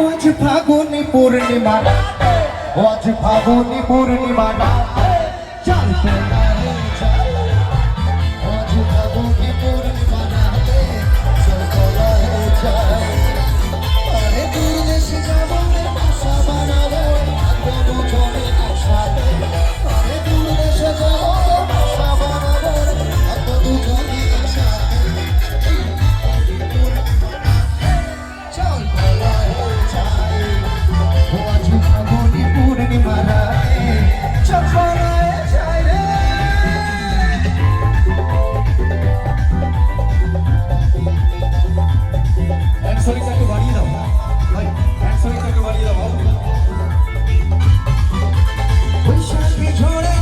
আজ ফাগুনি পূর্ণিমা আজ ফাগুনি পূর্ণিমা চল তোলারে চল আজ ফাগুনি পূর্ণিমা চল তোলারে চল আরে দূর দেশে যাবো বাসা বানাবো বন্ধু জনে একসাথে আরে দূর দেশে যাবো বাসা বানাবো বন্ধু জনে একসাথে চল তোলারে চল আজ ফাগুনি পূর্ণিমা চল তোলারে চল একশোটাকে বাড়িয়ে দাও ভাই, একশোটাকে বাড়িয়ে দাও। বৈশাখী ঝড়ে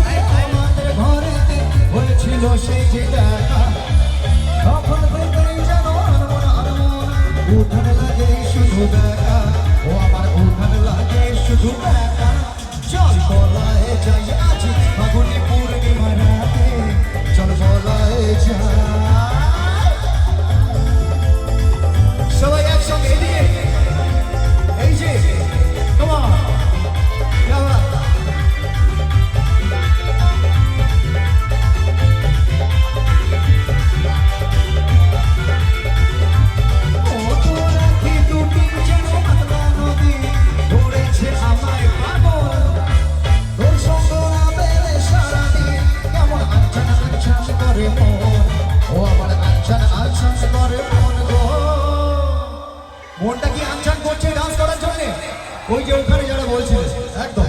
আমাদের ঘরেতে হয়েছিল সেই যে দেখা তখন থেকেই যেন আনমন উঠান লাগে শুধু দেখা ও আমার উঠান লাগে শুধু দেখা চল বলায় যাই আজ ফাগুনি পূর্ণিমা রাতে চল বলায় যাই সবাই একসঙ্গে এদিকে এই যে তোমার মনটা কি আনচান করছে ডান্স করার জন্য? ওই যে ওখানে যারা বলছিল একদম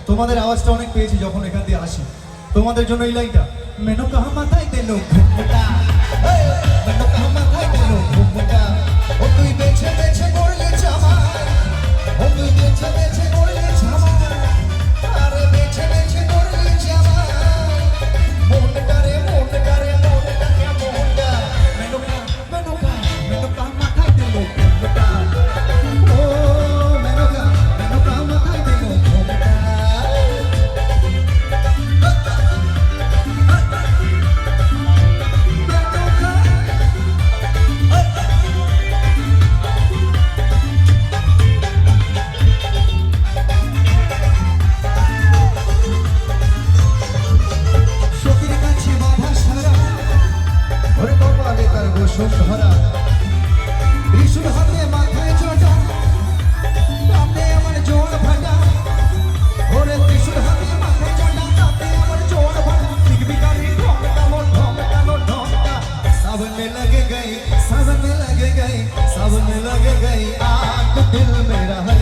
তোমাদের আওয়াজটা অনেক পেয়েছি যখন এখান দিয়ে আসি তোমাদের জন্য এই লাইনটা মেনু কাহা মাথায় দিল ঘুমটা মেনু কাহা মাথায় দিল ঘুমটা ও তুই বেছে বেছে করলে জামা ও তুই বেছে বেছে করলে জামা আরে বেছে বেছে করলে জামা মনটা রে মনটা রে মনটা কেমনটা মেনু কাহা মাথায় দিল ঘুমটা ও মেনু কাহা মাথায় দিল ঘুমটা সতীর কাছে বাধা সারা ওরে কপালে তার গোসল ধরা ত্রিশূল হাতে মাথায় চটা তাতে আমার জোর ফাটা ওরে ত্রিশূল হাতে মাথায় চটা তাতে আমার জোর ফাটা বিকারি ঢমকা सावन में लगे गई सावन में लगे गई सावन में लगे गई आग दिल मेरा है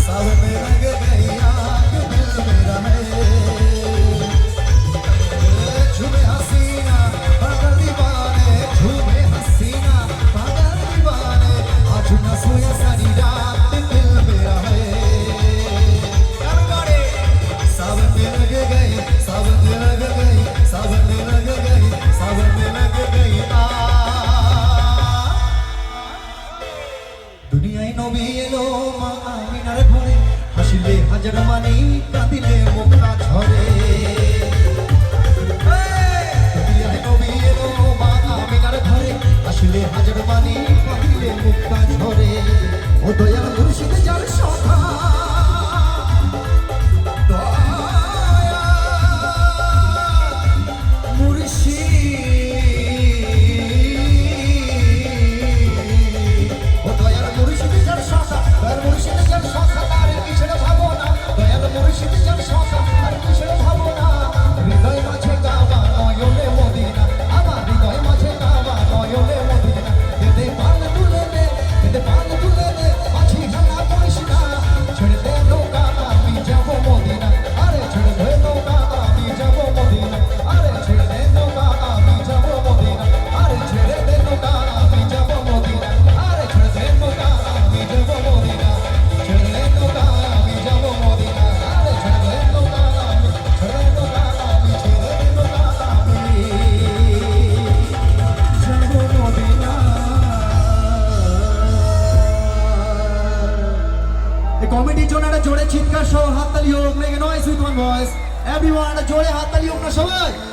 सावन में लगे गई आग दिल मेरा है झूमे हसीना पागल दीवाने झूमे हसीना पागल दीवाने आज न सोया सारी रात दिल मेरा है सावन में लगे गई सावन में लगे गई सावन में लगे गई सावन में लगे गई দুনিয়ায় নবী এলো মা আমিনার ঘরে হাসিলে হাজার মানি কাঁদিলে মুক্তা ঝরে দুনিয়ায় নবী এলো মা আমিনার ঘরে হাসিলে হাজার মানি কাঁদিলে মুক্তা ঝরে ও দয়াল মুর্শিদ যার সখা কমিটির জন্য একটা জোরে চিৎকার সহ হাততালি হোক, make a noise with one voice. Everyone একটা জোরে হাততালি হোক না সবাই।